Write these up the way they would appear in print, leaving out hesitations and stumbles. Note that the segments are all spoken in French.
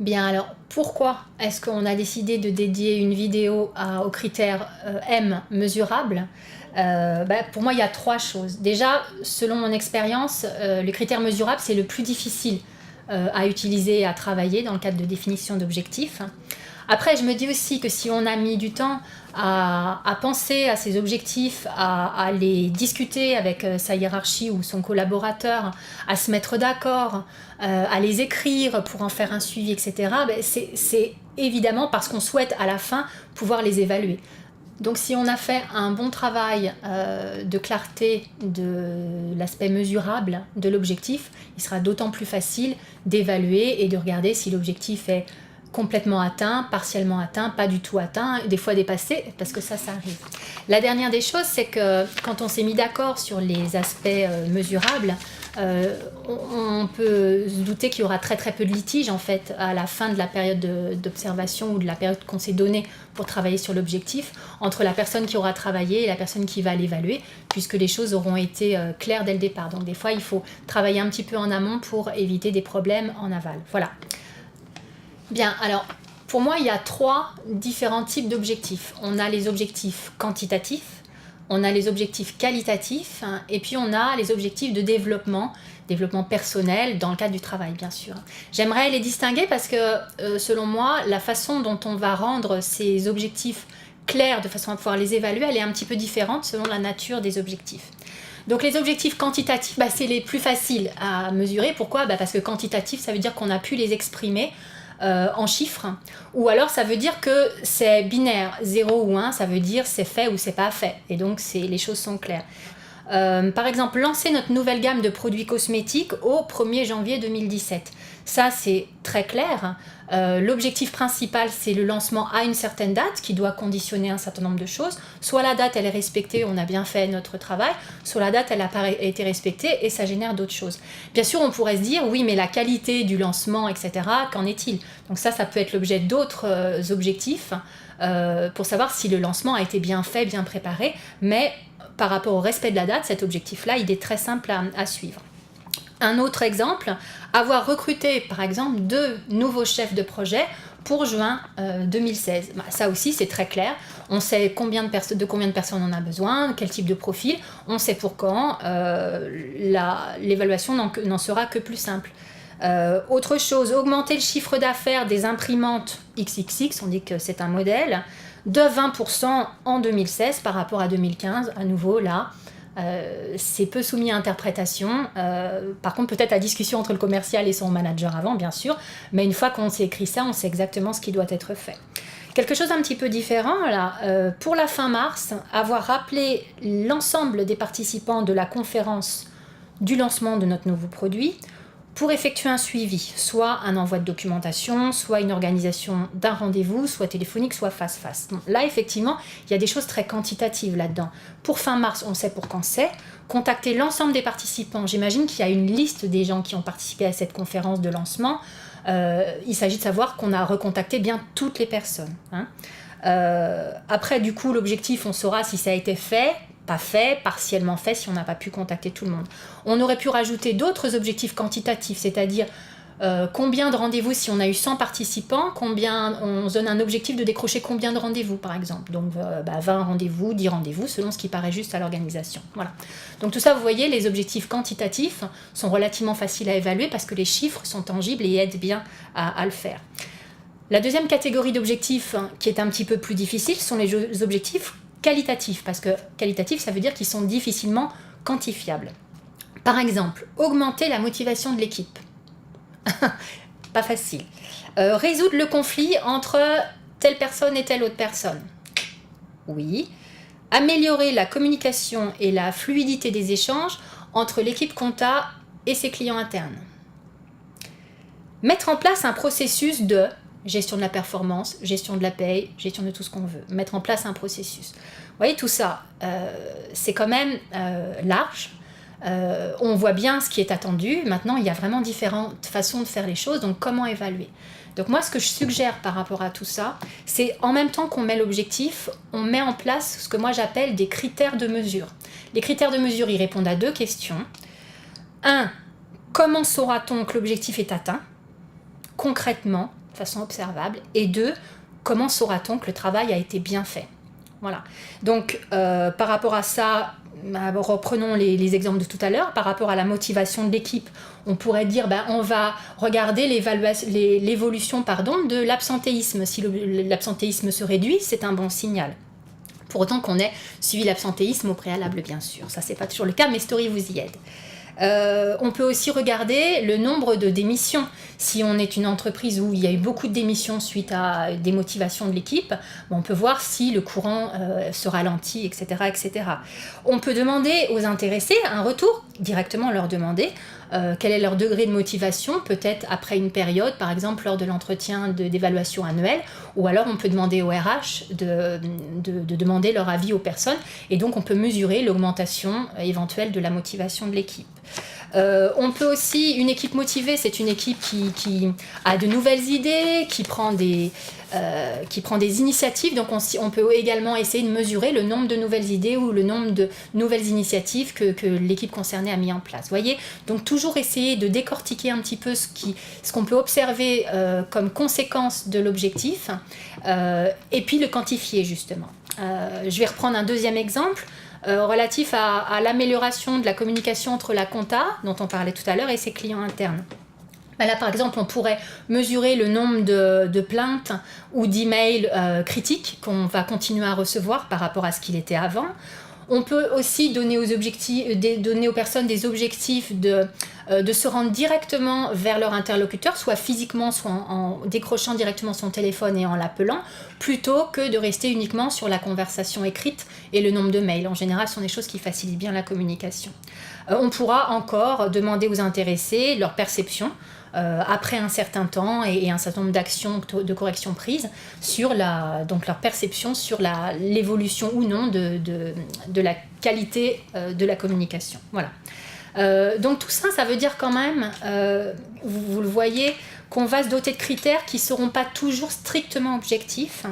Bien alors, pourquoi est-ce qu'on a décidé de dédier une vidéo au critère M mesurable? Pour moi, il y a 3 choses. Déjà, selon mon expérience, le critère mesurable, c'est le plus difficile à utiliser et à travailler dans le cadre de définition d'objectifs. Après, je me dis aussi que si on a mis du temps à penser à ces objectifs, à les discuter avec sa hiérarchie ou son collaborateur, à se mettre d'accord, à les écrire pour en faire un suivi, etc., c'est évidemment parce qu'on souhaite à la fin pouvoir les évaluer. Donc si on a fait un bon travail de clarté de l'aspect mesurable de l'objectif, il sera d'autant plus facile d'évaluer et de regarder si l'objectif est complètement atteint, partiellement atteint, pas du tout atteint, des fois dépassé, parce que ça arrive. La dernière des choses, c'est que quand on s'est mis d'accord sur les aspects mesurables, on peut se douter qu'il y aura très très peu de litiges en fait à la fin de la période d'observation ou de la période qu'on s'est donnée pour travailler sur l'objectif entre la personne qui aura travaillé et la personne qui va l'évaluer, puisque les choses auront été claires dès le départ. Donc des fois, il faut travailler un petit peu en amont pour éviter des problèmes en aval. Voilà. Bien, alors, pour moi, il y a 3 différents types d'objectifs. On a les objectifs quantitatifs, on a les objectifs qualitatifs, et puis on a les objectifs de développement personnel dans le cadre du travail, bien sûr. J'aimerais les distinguer parce que, selon moi, la façon dont on va rendre ces objectifs clairs de façon à pouvoir les évaluer, elle est un petit peu différente selon la nature des objectifs. Donc les objectifs quantitatifs, c'est les plus faciles à mesurer. Pourquoi ? Parce que quantitatif, ça veut dire qu'on a pu les exprimer en chiffres, ou alors ça veut dire que c'est binaire, 0 ou 1, ça veut dire c'est fait ou c'est pas fait, et donc les choses sont claires. Par exemple, lancer notre nouvelle gamme de produits cosmétiques au 1er janvier 2017. Ça, c'est très clair. L'objectif principal, c'est le lancement à une certaine date qui doit conditionner un certain nombre de choses. Soit la date, elle est respectée, on a bien fait notre travail, soit la date, elle n'a pas été respectée et ça génère d'autres choses. Bien sûr, on pourrait se dire, oui, mais la qualité du lancement, etc., qu'en est-il ? Donc ça peut être l'objet d'autres objectifs pour savoir si le lancement a été bien fait, bien préparé, mais par rapport au respect de la date, cet objectif-là, il est très simple à suivre. Un autre exemple, avoir recruté par exemple 2 nouveaux chefs de projet pour juin 2016. Ça aussi, c'est très clair. On sait de combien de personnes on a besoin, quel type de profil, on sait pour quand. L'évaluation n'en sera que plus simple. Autre chose, augmenter le chiffre d'affaires des imprimantes XXX, on dit que c'est un modèle, de 20% en 2016 par rapport à 2015. À nouveau, là, c'est peu soumis à interprétation. Par contre, peut-être à discussion entre le commercial et son manager avant, bien sûr. Mais une fois qu'on s'est écrit ça, on sait exactement ce qui doit être fait. Quelque chose un petit peu différent, là, pour la fin mars, avoir rappelé l'ensemble des participants de la conférence du lancement de notre nouveau produit, pour effectuer un suivi, soit un envoi de documentation, soit une organisation d'un rendez-vous, soit téléphonique, soit face-face. Donc là, effectivement, il y a des choses très quantitatives là-dedans. Pour fin mars, on sait pour quand c'est. Contacter l'ensemble des participants. J'imagine qu'il y a une liste des gens qui ont participé à cette conférence de lancement. Il s'agit de savoir qu'on a recontacté bien toutes les personnes. Après, du coup, l'objectif, on saura si ça a été fait, pas fait, partiellement fait si on n'a pas pu contacter tout le monde. On aurait pu rajouter d'autres objectifs quantitatifs, c'est-à-dire combien de rendez-vous si on a eu 100 participants, on se donne un objectif de décrocher combien de rendez-vous par exemple. Donc 20 rendez-vous, 10 rendez-vous, selon ce qui paraît juste à l'organisation. Voilà. Donc tout ça, vous voyez, les objectifs quantitatifs sont relativement faciles à évaluer parce que les chiffres sont tangibles et aident bien à le faire. La deuxième catégorie d'objectifs qui est un petit peu plus difficile sont les objectifs qualitatifs, parce que qualitatif, ça veut dire qu'ils sont difficilement quantifiables. Par exemple, augmenter la motivation de l'équipe. Pas facile. Résoudre le conflit entre telle personne et telle autre personne. Oui. Améliorer la communication et la fluidité des échanges entre l'équipe compta et ses clients internes. Mettre en place un processus de gestion de la performance, gestion de la paye, gestion de tout ce qu'on veut. Mettre en place un processus. Vous voyez, tout ça, c'est quand même large. On voit bien ce qui est attendu. Maintenant, il y a vraiment différentes façons de faire les choses. Donc, comment évaluer ? Donc, moi, ce que je suggère par rapport à tout ça, c'est en même temps qu'on met l'objectif, on met en place ce que moi j'appelle des critères de mesure. Les critères de mesure, ils répondent à 2 questions. 1. Comment saura-t-on que l'objectif est atteint ? Concrètement, façon observable. Et 2, comment saura-t-on que le travail a été bien fait? Voilà. Donc, par rapport à ça, reprenons les exemples de tout à l'heure. Par rapport à la motivation de l'équipe, on pourrait dire on va regarder l'évolution de l'absentéisme. Si l'absentéisme se réduit, c'est un bon signal. Pour autant qu'on ait suivi l'absentéisme au préalable, bien sûr. Ça, c'est pas toujours le cas, mais Story vous y aide. On peut aussi regarder le nombre de démissions. Si on est une entreprise où il y a eu beaucoup de démissions suite à des motivations de l'équipe, on peut voir si le courant se ralentit, etc., etc. On peut demander aux intéressés un retour, directement leur demander quel est leur degré de motivation, peut-être après une période, par exemple lors de l'entretien d'évaluation annuelle, ou alors on peut demander au RH de demander leur avis aux personnes, et donc on peut mesurer l'augmentation éventuelle de la motivation de l'équipe. On peut aussi, une équipe motivée, c'est une équipe qui a de nouvelles idées, qui prend des initiatives. Donc on peut également essayer de mesurer le nombre de nouvelles idées ou le nombre de nouvelles initiatives que l'équipe concernée a mis en place. Voyez, donc toujours essayer de décortiquer un petit peu ce qu'on peut observer comme conséquence de l'objectif et puis le quantifier justement. Je vais reprendre un deuxième exemple. Relatif à l'amélioration de la communication entre la compta, dont on parlait tout à l'heure, et ses clients internes. Là, par exemple, on pourrait mesurer le nombre de plaintes ou d'emails critiques qu'on va continuer à recevoir par rapport à ce qu'il était avant. On peut aussi donner aux personnes des objectifs de se rendre directement vers leur interlocuteur, soit physiquement, soit en décrochant directement son téléphone et en l'appelant, plutôt que de rester uniquement sur la conversation écrite et le nombre de mails. En général, ce sont des choses qui facilitent bien la communication. On pourra encore demander aux intéressés leur perception après un certain temps et un certain nombre d'actions de correction prises sur donc leur perception sur l'évolution ou non de la qualité de la communication. Voilà. Donc tout ça, ça veut dire quand même, vous le voyez, qu'on va se doter de critères qui ne seront pas toujours strictement objectifs.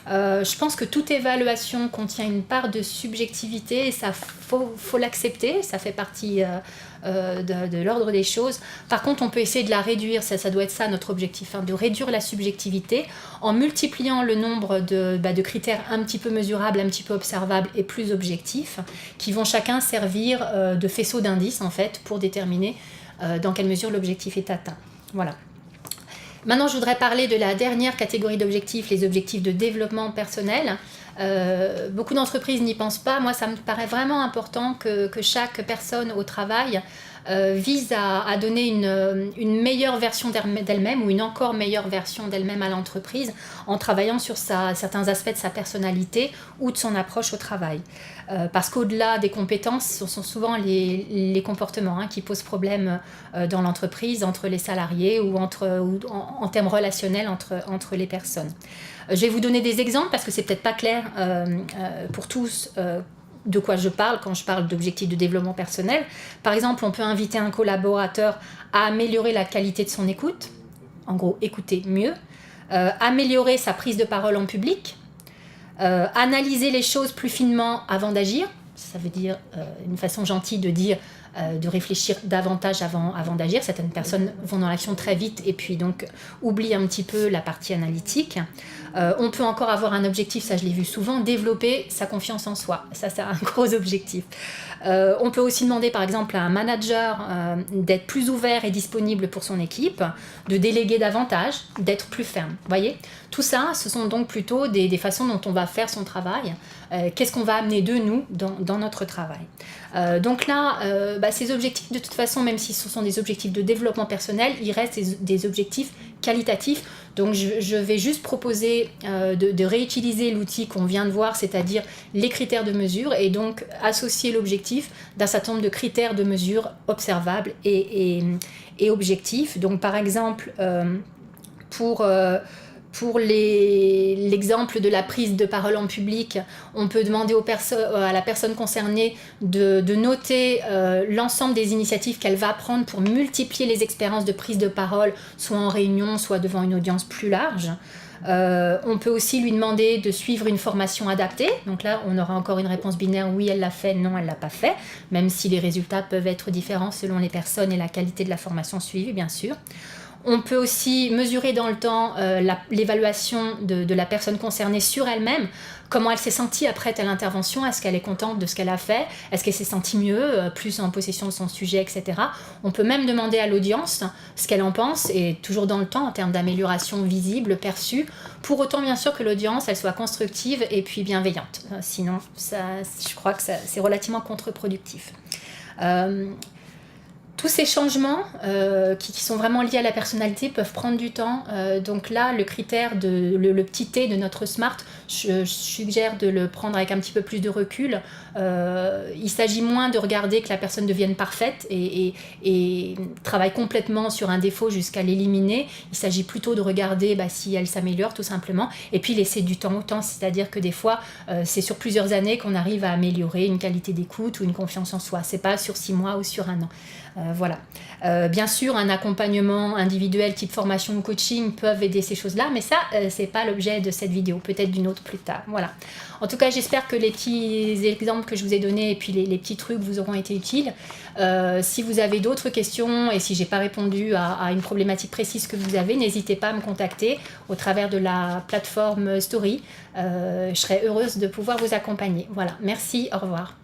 Je pense que toute évaluation contient une part de subjectivité et ça faut l'accepter, ça fait partie de l'ordre des choses. Par contre, on peut essayer de la réduire, ça doit être ça notre objectif, de réduire la subjectivité en multipliant le nombre de critères un petit peu mesurables, un petit peu observables et plus objectifs, qui vont chacun servir de faisceau d'indices en fait pour déterminer dans quelle mesure l'objectif est atteint. Voilà. Maintenant, je voudrais parler de la dernière catégorie d'objectifs, les objectifs de développement personnel. Beaucoup d'entreprises n'y pensent pas. Moi, ça me paraît vraiment important que chaque personne au travail vise à donner une meilleure version d'elle-même ou une encore meilleure version d'elle-même à l'entreprise en travaillant sur certains aspects de sa personnalité ou de son approche au travail. Parce qu'au-delà des compétences, ce sont souvent les comportements qui posent problème dans l'entreprise, entre les salariés ou en termes relationnels entre les personnes. Je vais vous donner des exemples parce que c'est peut-être pas clair pour tous de quoi je parle quand je parle d'objectifs de développement personnel. Par exemple, on peut inviter un collaborateur à améliorer la qualité de son écoute, en gros, écouter mieux, améliorer sa prise de parole en public, analyser les choses plus finement avant d'agir. Ça veut dire une façon gentille de dire de réfléchir davantage avant d'agir. Certaines personnes vont dans l'action très vite et puis donc oublient un petit peu la partie analytique. On peut encore avoir un objectif, ça je l'ai vu souvent, développer sa confiance en soi. Ça, c'est un gros objectif. On peut aussi demander par exemple à un manager d'être plus ouvert et disponible pour son équipe, de déléguer davantage, d'être plus ferme. Voyez, tout ça, ce sont donc plutôt des façons dont on va faire son travail. Qu'est-ce qu'on va amener de nous dans notre travail. Donc là, ces objectifs, de toute façon, même si ce sont des objectifs de développement personnel, il reste des objectifs qualitatifs. Donc je vais juste proposer de réutiliser l'outil qu'on vient de voir, c'est-à-dire les critères de mesure, et donc associer l'objectif d'un certain nombre de critères de mesure observables et objectifs. Donc par exemple, pour l'exemple de la prise de parole en public, on peut demander à la personne concernée de noter l'ensemble des initiatives qu'elle va prendre pour multiplier les expériences de prise de parole, soit en réunion, soit devant une audience plus large. On peut aussi lui demander de suivre une formation adaptée. Donc là, on aura encore une réponse binaire, oui, elle l'a fait, non, elle l'a pas fait, même si les résultats peuvent être différents selon les personnes et la qualité de la formation suivie, bien sûr. On peut aussi mesurer dans le temps l'évaluation de la personne concernée sur elle-même, comment elle s'est sentie après telle intervention, est-ce qu'elle est contente de ce qu'elle a fait, est-ce qu'elle s'est sentie mieux, plus en possession de son sujet, etc. On peut même demander à l'audience ce qu'elle en pense, et toujours dans le temps en termes d'amélioration visible, perçue, pour autant bien sûr que l'audience elle soit constructive et puis bienveillante. Sinon, je crois que c'est relativement contre-productif. Tous ces changements qui sont vraiment liés à la personnalité peuvent prendre du temps. Donc là, le critère le petit T de notre SMART, je suggère de le prendre avec un petit peu plus de recul. Il s'agit moins de regarder que la personne devienne parfaite et travaille complètement sur un défaut jusqu'à l'éliminer. Il s'agit plutôt de regarder si elle s'améliore tout simplement. Et puis laisser du temps au temps, c'est-à-dire que des fois, c'est sur plusieurs années qu'on arrive à améliorer une qualité d'écoute ou une confiance en soi. C'est pas sur 6 mois ou sur 1 an. Voilà. Bien sûr, un accompagnement individuel type formation ou coaching peuvent aider ces choses-là, mais ça, c'est pas l'objet de cette vidéo, peut-être d'une autre plus tard. Voilà. En tout cas, j'espère que les petits exemples que je vous ai donnés et puis les petits trucs vous auront été utiles. Si vous avez d'autres questions et si j'ai pas répondu à une problématique précise que vous avez, n'hésitez pas à me contacter au travers de la plateforme Story. Je serai heureuse de pouvoir vous accompagner. Voilà. Merci. Au revoir.